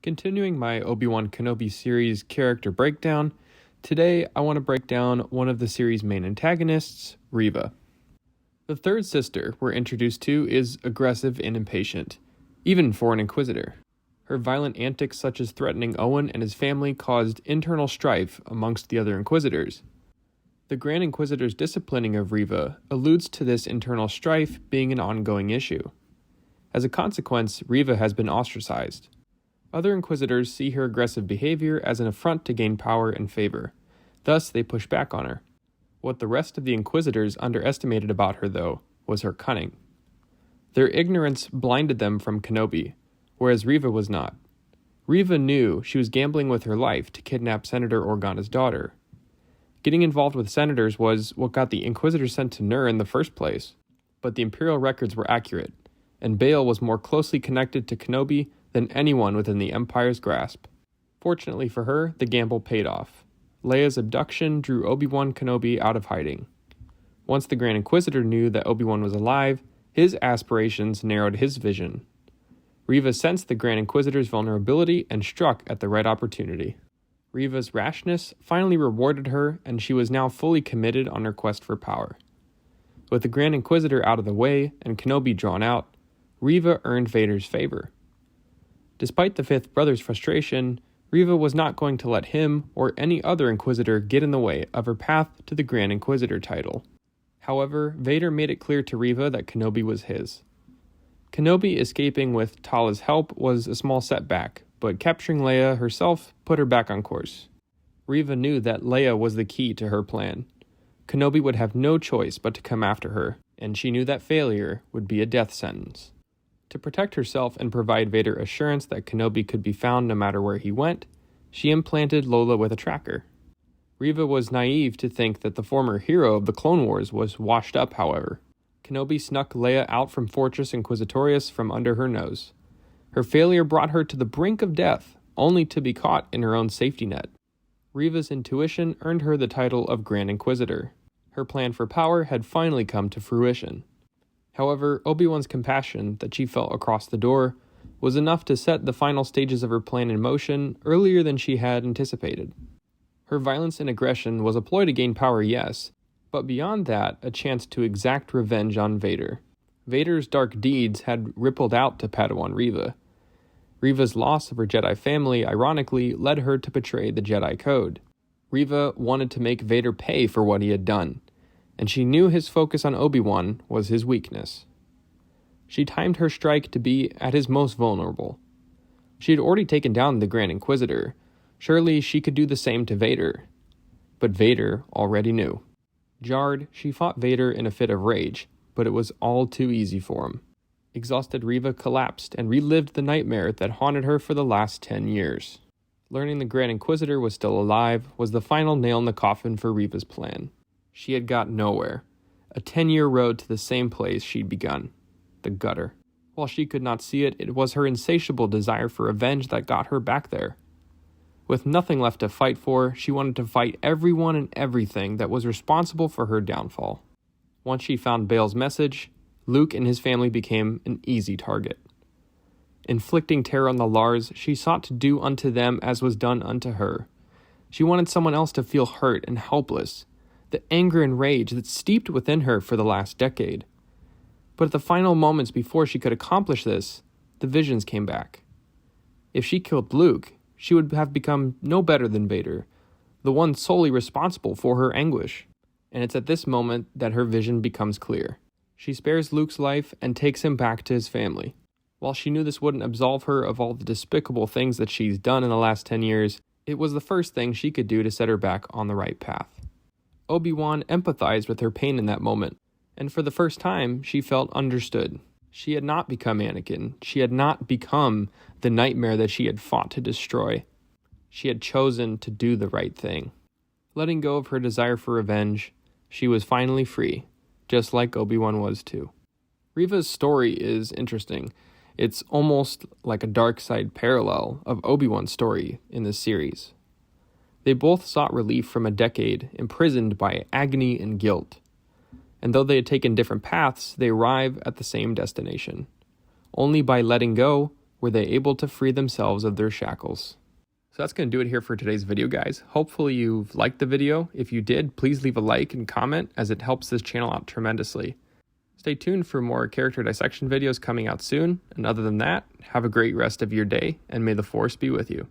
Continuing my Obi-Wan Kenobi series character breakdown, today I want to break down one of the series' main antagonists, Reva. The third sister we're introduced to is aggressive and impatient, even for an Inquisitor. Her violent antics such as threatening Owen and his family caused internal strife amongst the other Inquisitors. The Grand Inquisitor's disciplining of Reva alludes to this internal strife being an ongoing issue. As a consequence, Reva has been ostracized. Other Inquisitors see her aggressive behavior as an affront to gain power and favor. Thus, they push back on her. What the rest of the Inquisitors underestimated about her, though, was her cunning. Their ignorance blinded them from Kenobi, whereas Reva was not. Reva knew she was gambling with her life to kidnap Senator Organa's daughter. Getting involved with senators was what got the Inquisitors sent to Nur in the first place, but the Imperial records were accurate, and Bail was more closely connected to Kenobi than anyone within the Empire's grasp. Fortunately for her, the gamble paid off. Leia's abduction drew Obi-Wan Kenobi out of hiding. Once the Grand Inquisitor knew that Obi-Wan was alive, his aspirations narrowed his vision. Reva sensed the Grand Inquisitor's vulnerability and struck at the right opportunity. Reva's rashness finally rewarded her, and she was now fully committed on her quest for power. With the Grand Inquisitor out of the way and Kenobi drawn out, Reva earned Vader's favor. Despite the Fifth Brother's frustration, Reva was not going to let him or any other Inquisitor get in the way of her path to the Grand Inquisitor title. However, Vader made it clear to Reva that Kenobi was his. Kenobi escaping with Tala's help was a small setback, but capturing Leia herself put her back on course. Reva knew that Leia was the key to her plan. Kenobi would have no choice but to come after her, and she knew that failure would be a death sentence. To protect herself and provide Vader assurance that Kenobi could be found no matter where he went, she implanted Lola with a tracker. Reva was naive to think that the former hero of the Clone Wars was washed up, however. Kenobi snuck Leia out from Fortress Inquisitorius from under her nose. Her failure brought her to the brink of death, only to be caught in her own safety net. Reva's intuition earned her the title of Grand Inquisitor. Her plan for power had finally come to fruition. However, Obi-Wan's compassion that she felt across the door was enough to set the final stages of her plan in motion earlier than she had anticipated. Her violence and aggression was a ploy to gain power, yes, but beyond that, a chance to exact revenge on Vader. Vader's dark deeds had rippled out to Padawan Reva. Reva's loss of her Jedi family, ironically, led her to betray the Jedi Code. Reva wanted to make Vader pay for what he had done, and she knew his focus on Obi-Wan was his weakness. She timed her strike to be at his most vulnerable. She had already taken down the Grand Inquisitor. Surely she could do the same to Vader. But Vader already knew. Jarred, she fought Vader in a fit of rage, but it was all too easy for him. Exhausted, Reva collapsed and relived the nightmare that haunted her for the last 10 years. Learning the Grand Inquisitor was still alive was the final nail in the coffin for Reva's plan. She had got nowhere. A 10-year road to the same place she'd begun, the gutter. While she could not see it, it was her insatiable desire for revenge that got her back there. With nothing left to fight for, she wanted to fight everyone and everything that was responsible for her downfall. Once she found Bail's message, Luke and his family became an easy target. Inflicting terror on the Lars, she sought to do unto them as was done unto her. She wanted someone else to feel hurt and helpless, the anger and rage that steeped within her for the last decade. But at the final moments before she could accomplish this, the visions came back. If she killed Luke, she would have become no better than Vader, the one solely responsible for her anguish. And it's at this moment that her vision becomes clear. She spares Luke's life and takes him back to his family. While she knew this wouldn't absolve her of all the despicable things that she's done in the last 10 years, it was the first thing she could do to set her back on the right path. Obi-Wan empathized with her pain in that moment, and for the first time, she felt understood. She had not become Anakin. She had not become the nightmare that she had fought to destroy. She had chosen to do the right thing. Letting go of her desire for revenge, she was finally free, just like Obi-Wan was too. Reva's story is interesting. It's almost like a dark side parallel of Obi-Wan's story in this series. They both sought relief from a decade imprisoned by agony and guilt. And though they had taken different paths, they arrive at the same destination. Only by letting go were they able to free themselves of their shackles. So that's going to do it here for today's video, guys. Hopefully you've liked the video. If you did, please leave a like and comment, as it helps this channel out tremendously. Stay tuned for more character dissection videos coming out soon, and other than that, have a great rest of your day, and may the Force be with you.